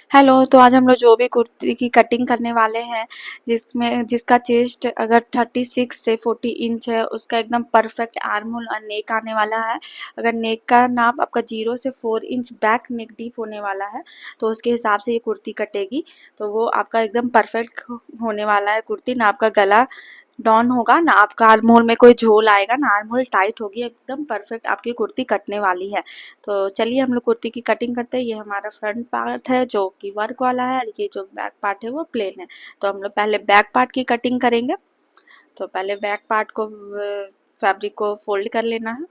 Hello, तो आज हम लोग जो भी कुर्ती की कटिंग करने वाले हैं, जिसका चेस्ट अगर 36 से 40 इंच है, उसका एकदम परफेक्ट आर्म होल और नेक आने वाला है। अगर नेक का नाप आपका 0 से 4 इंच बैक नेक डीप होने वाला है, तो उसके हिसाब से ये कुर्ती कटेगी। तो वो आपका एकदम परफेक्ट होने वाला है कुर्ती। ना आपका गला डाउन होगा, ना आपका आर्म होल में कोई झोल आएगा, ना आर्म होल टाइट होगी, एकदम परफेक्ट आपकी कुर्ती कटने वाली है। तो चलिए हम लोग कुर्ती की कटिंग करते हैं। ये हमारा फ्रंट पार्ट है जो कि वर्क वाला है, ये जो बैक पार्ट है वो प्लेन है। तो हम लोग पहले बैक पार्ट की कटिंग करेंगे। तो पहले बैक पार्ट को फैब्रिक को फोल्ड कर लेना है।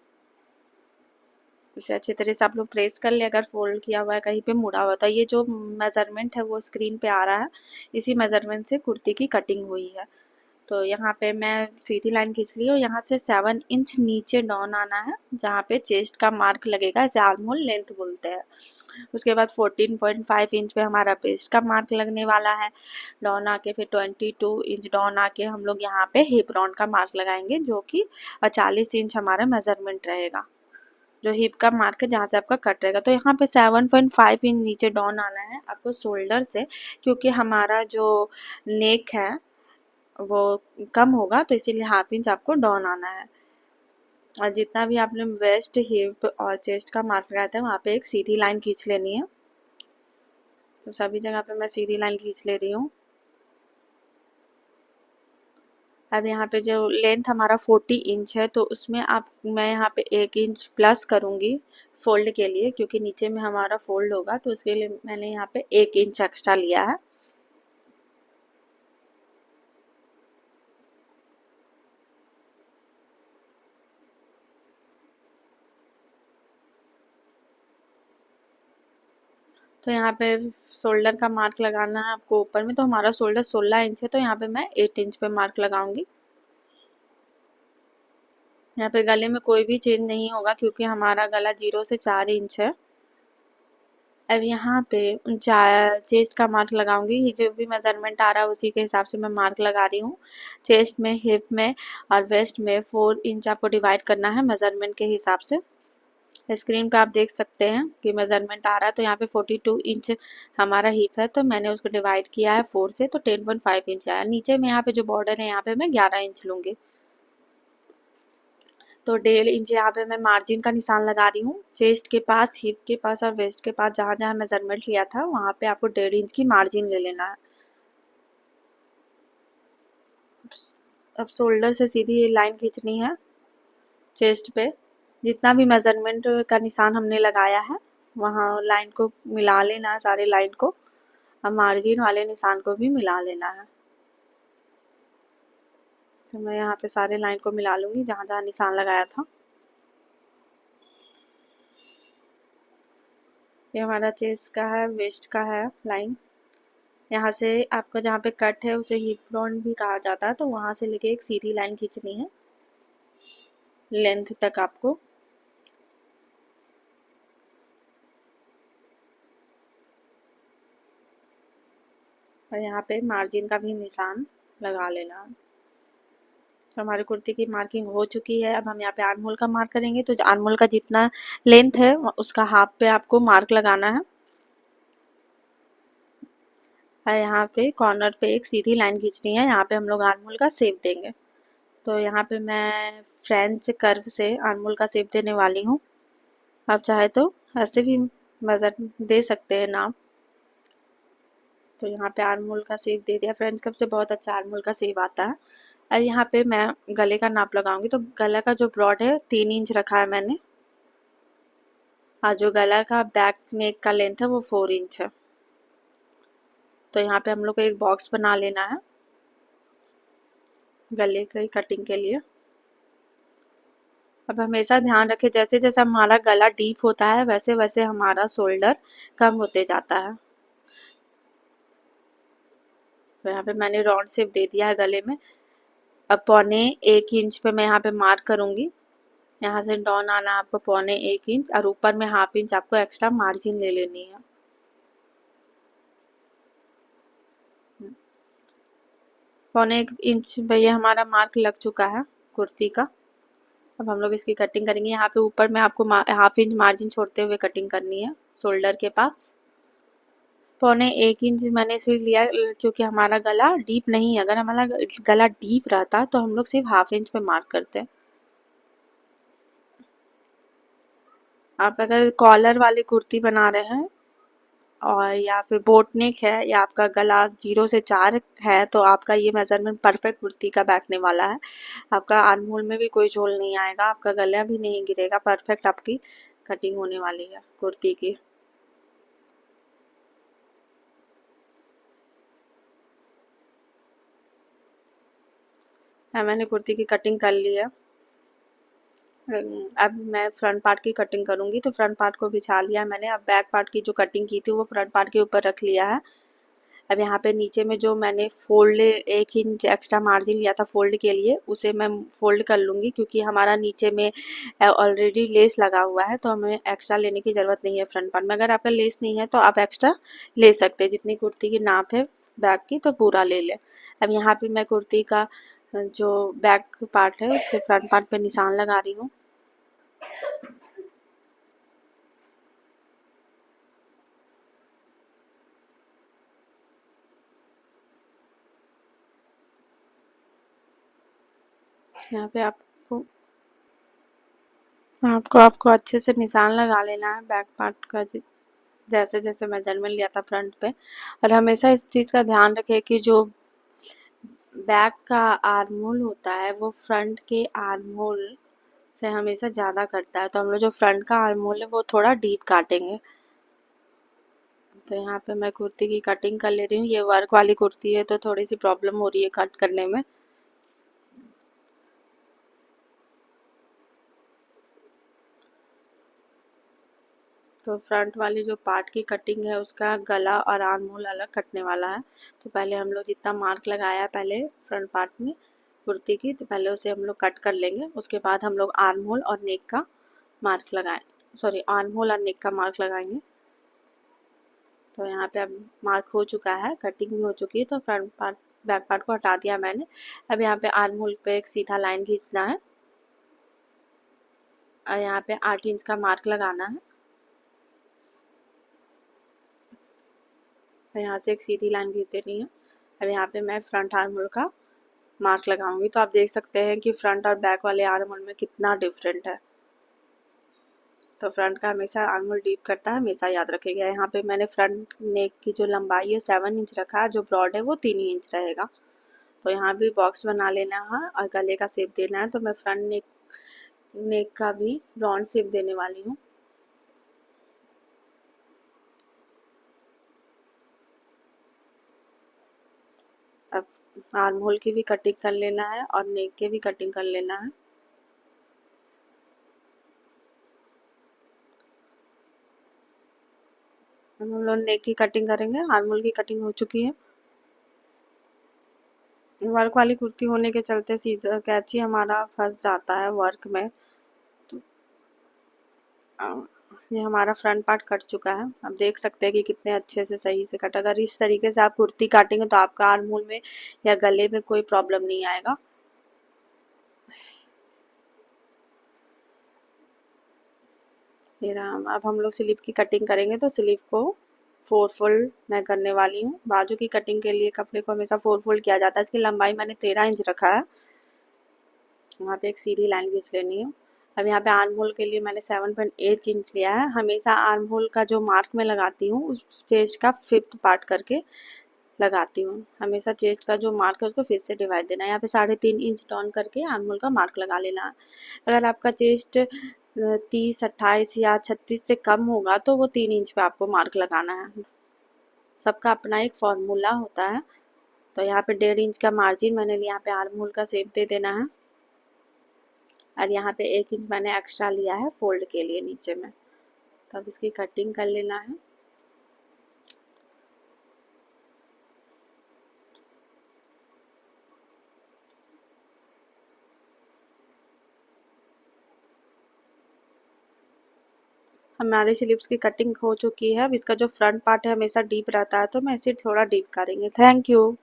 इसे अच्छी तरह से आप लोग प्रेस कर ले। अगर फोल्ड किया हुआ है, कहीं पे मुड़ा हुआ, तो ये जो मेजरमेंट है वो स्क्रीन पे आ रहा है। इसी मेजरमेंट से कुर्ती की कटिंग हुई है। तो यहाँ पे मैं सीधी लाइन खींच ली और यहाँ से 7 इंच नीचे डाउन आना है, जहाँ पे चेस्ट का मार्क लगेगा, इसे आर्म होल लेंथ बोलते हैं। उसके बाद 14.5 इंच पे हमारा वेस्ट का मार्क लगने वाला है। डाउन आके फिर 22 इंच डाउन आके हम लोग यहाँ पे हिप राउंड का मार्क लगाएंगे, जो कि 40 इंच हमारा मेजरमेंट रहेगा। जो हिप का मार्क है जहाँ से आपका कट रहेगा। तो यहाँ पे 7.5 इंच नीचे डाउन आना है आपको शोल्डर से, क्योंकि हमारा जो नेक है वो कम होगा, तो इसीलिए हाफ इंच आपको डाउन आना है। और जितना भी आपने वेस्ट हिप और चेस्ट का मार्क लगाया था, वहाँ पे एक सीधी लाइन खींच लेनी है। तो सभी जगह पे मैं सीधी लाइन खींच ले रही हूँ। अब यहाँ पे जो लेंथ हमारा 40 इंच है, तो उसमें मैं यहाँ पे 1 इंच प्लस करूँगी फोल्ड के लिए, क्योंकि नीचे में हमारा फोल्ड होगा, तो उसके लिए मैंने यहाँ पे 1 इंच एक्स्ट्रा लिया है। तो यहाँ पे शोल्डर का मार्क लगाना है आपको ऊपर में। तो हमारा शोल्डर 16 इंच है, तो यहाँ पे मैं 8 इंच पे मार्क लगाऊंगी। यहाँ पे गले में कोई भी चेंज नहीं होगा, क्योंकि हमारा गला 0 से 4 इंच है। अब यहाँ पे चेस्ट का मार्क लगाऊंगी। ये जो भी मेजरमेंट आ रहा है उसी के हिसाब से मैं मार्क लगा रही हूँ। चेस्ट में, हिप में और वेस्ट में 4 इंच आपको डिवाइड करना है मेजरमेंट के हिसाब से। स्क्रीन पे आप देख सकते हैं कि मेजरमेंट आ रहा है। तो यहाँ पे 42 इंच हमारा हिप है, तो मैंने उसको डिवाइड किया है 4 से, तो 10.5 इंच आया। नीचे में यहाँ पे जो बॉर्डर है, यहाँ पे मैं 11 इंच लूंगी। तो 1.5 इंच यहाँ पे मैं मार्जिन का निशान लगा रही हूँ। चेस्ट के पास, हिप के पास और वेस्ट के पास जहाँ जहाँ मेजरमेंट लिया था, वहाँ पे आपको 1.5 इंच की मार्जिन ले लेना है। अब शोल्डर से सीधी लाइन खींचनी है चेस्ट पे। जितना भी मेजरमेंट का निशान हमने लगाया है, वहाँ लाइन को मिला लेना है, सारे लाइन को। अब मार्जिन वाले निशान को भी मिला लेना है। तो मैं यहाँ पे सारे लाइन को मिला लूंगी जहाँ जहाँ निशान लगाया था। ये हमारा चेस्ट का है, वेस्ट का है लाइन। यहाँ से आपका जहाँ पे कट है उसे हिप राउंड भी कहा जाता है, तो वहाँ से लेके एक सीधी लाइन खींचनी है लेंथ तक आपको। और यहाँ पे मार्जिन का भी निशान लगा लेना। तो हमारी कुर्ती की मार्किंग हो चुकी है। अब हम यहाँ पे आर्म होल का मार्क करेंगे। तो आर्म होल का जितना लेंथ है उसका हाफ पे आपको मार्क लगाना है। और यहाँ पे कॉर्नर पे एक सीधी लाइन खींचनी है। यहाँ पे हम लोग आर्म होल का शेप देंगे। तो यहाँ पे मैं फ्रेंच कर्व से आर्म होल का शेप देने वाली हूँ। आप चाहे तो ऐसे भी वजन दे सकते हैं नाप। तो यहाँ पे आर्म होल का शेप दे दिया। फ्रेंच कर्व से बहुत अच्छा आर्म होल का शेप आता है। अब यहाँ पे मैं गले का नाप लगाऊंगी। तो गला का जो ब्रॉड है 3 इंच रखा है मैंने, और जो गला का बैक नेक का लेंथ है वो 4 इंच है। तो यहाँ पे हम लोग को एक बॉक्स बना लेना है गले की कटिंग के लिए। अब हमेशा ध्यान रखें, जैसे जैसे हमारा गला डीप होता है, वैसे वैसे हमारा शोल्डर कम होते जाता है। तो यहाँ पे मैंने राउंड शेप दे दिया है गले में। अब 1.25 इंच पे मैं यहाँ पे मार्क करूंगी। यहाँ से डाउन आना आपको 1.25 इंच, और ऊपर में हाफ इंच आपको एक्स्ट्रा मार्जिन ले लेनी है। 1.25 इंच पे ये हमारा मार्क लग चुका है कुर्ती का। अब हम लोग इसकी कटिंग करेंगे। यहाँ पे ऊपर में आपको हाफ इंच मार्जिन छोड़ते हुए कटिंग करनी है शोल्डर के पास। 1.25 इंच मैंने इसलिए लिया क्योंकि हमारा गला डीप नहीं है। अगर हमारा गला डीप रहता तो हम लोग सिर्फ 1/2 इंच पे मार्क करते। आप अगर कॉलर वाली कुर्ती बना रहे हैं और या फिर बोट नेक है या आपका गला 0 से 4 है तो आपका ये मेजरमेंट परफेक्ट कुर्ती का बैठने वाला है। आपका आर्म होल में भी कोई झोल नहीं आएगा, आपका गला भी नहीं गिरेगा, परफेक्ट आपकी कटिंग होने वाली है कुर्ती की। मैंने कुर्ती की कटिंग कर ली है। अब मैं फ्रंट पार्ट की कटिंग करूंगी। तो फ्रंट पार्ट को बिछा लिया मैंने। अब बैक पार्ट की जो कटिंग की थी वो फ्रंट पार्ट के ऊपर रख लिया है। अब यहाँ पे नीचे में जो मैंने फोल्ड 1 इंच एक्स्ट्रा मार्जिन लिया था फोल्ड के लिए, उसे मैं फोल्ड कर लूँगी क्योंकि हमारा नीचे में ऑलरेडी लेस लगा हुआ है तो हमें एक्स्ट्रा लेने की ज़रूरत नहीं है फ्रंट पार्ट में। अगर आपका लेस नहीं है तो आप एक्स्ट्रा ले सकते हैं, जितनी कुर्ती की नाप है बैक की तो पूरा ले लें। अब यहाँ पे मैं कुर्ती का जो बैक पार्ट है उसके फ्रंट पार्ट पे निशान लगा रही हूँ। यहाँ पे आपको अच्छे से निशान लगा लेना है बैक पार्ट का, जैसे जैसे मेजरमेंट लिया था फ्रंट पे। और हमेशा इस चीज़ का ध्यान रखें कि जो बैक का आर्म होल होता है वो फ्रंट के आर्म होल से हमेशा ज़्यादा करता है, तो हम लोग जो फ्रंट का आर्म होल है वो थोड़ा डीप काटेंगे। तो यहाँ पे मैं कुर्ती की कटिंग कर ले रही हूँ। ये वर्क वाली कुर्ती है तो थोड़ी सी प्रॉब्लम हो रही है कट करने में। तो फ्रंट वाली जो पार्ट की कटिंग है उसका गला और आर्म होल अलग कटने वाला है। तो पहले हम लोग जितना मार्क लगाया है पहले फ्रंट पार्ट में कुर्ती की, तो पहले उसे हम लोग कट कर लेंगे। उसके बाद हम लोग आर्म होल और नेक का मार्क लगाएं, सॉरी आर्म होल और नेक का मार्क लगाएंगे। तो यहाँ पे अब मार्क हो चुका है, कटिंग भी हो चुकी है। तो फ्रंट पार्ट बैक पार्ट को हटा दिया मैंने। अब यहाँ पे आर्म होल पे एक सीधा लाइन खींचना है और यहाँ पे 8 इंच का मार्क लगाना है। यहाँ से एक सीधी लाइन खींच देनी है। अब यहाँ पे मैं फ्रंट आर्म होल का मार्क लगाऊंगी। तो आप देख सकते हैं कि फ्रंट और बैक वाले आर्म होल में कितना डिफरेंट है। तो फ्रंट का हमेशा आर्म होल डीप करता है, हमेशा याद रखिएगा। यहाँ पे मैंने फ्रंट नेक की जो लंबाई है 7 इंच रखा है, जो ब्रॉड है वो 3 इंच रहेगा। तो यहाँ भी बॉक्स बना लेना है और गले का शेप देना है। तो मैं फ्रंट नेक का भी राउंड शेप देने वाली हूँ। अब आर्म होल की भी कटिंग कर लेना है और नेक के भी कटिंग कर लेना है। हम लोग नेक की कटिंग करेंगे। आर्म होल की कटिंग हो चुकी है। वर्क वाली कुर्ती होने के चलते सीजर कैंची हमारा फंस जाता है वर्क में। तो ये हमारा फ्रंट पार्ट कट चुका है। आप देख सकते हैं कि कितने अच्छे से सही से कट। अगर इस तरीके से आप कुर्ती काटेंगे तो आपका आर्म होल में या गले में कोई प्रॉब्लम नहीं आएगा। फिर अब हम लोग स्लीव की कटिंग करेंगे। तो स्लीव को 4 फोल्ड मैं करने वाली हूँ। बाजू की कटिंग के लिए कपड़े को हमेशा 4 फोल्ड किया जाता है। इसकी लंबाई मैंने 13 इंच रखा है। वहाँ पे एक सीधी लाइन खींच लेनी है। अब यहाँ पे आर्म होल के लिए मैंने 7.8 इंच लिया है। हमेशा आर्म होल का जो मार्क मैं लगाती हूँ उस चेस्ट का 5th पार्ट करके लगाती हूँ। हमेशा चेस्ट का जो मार्क है उसको फिर से डिवाइड देना है। यहाँ पे 3.5 इंच डाउन करके आर्म होल का मार्क लगा लेना है। अगर आपका चेस्ट 30, 28 या 36 से कम होगा तो वो 3 इंच पे आपको मार्क लगाना है। सबका अपना एक फॉर्मूला होता है। तो यहाँ पे 1.5 इंच का मार्जिन मैंने यहाँ पे आर्म होल का शेप दे देना है। और यहाँ पे 1 इंच मैंने एक्स्ट्रा लिया है फोल्ड के लिए नीचे में। तो अब इसकी कटिंग कर लेना है। हमारे स्लीव्स की कटिंग हो चुकी है। अब इसका जो फ्रंट पार्ट है हमेशा डीप रहता है तो मैं इसे थोड़ा डीप करेंगे। Thank you.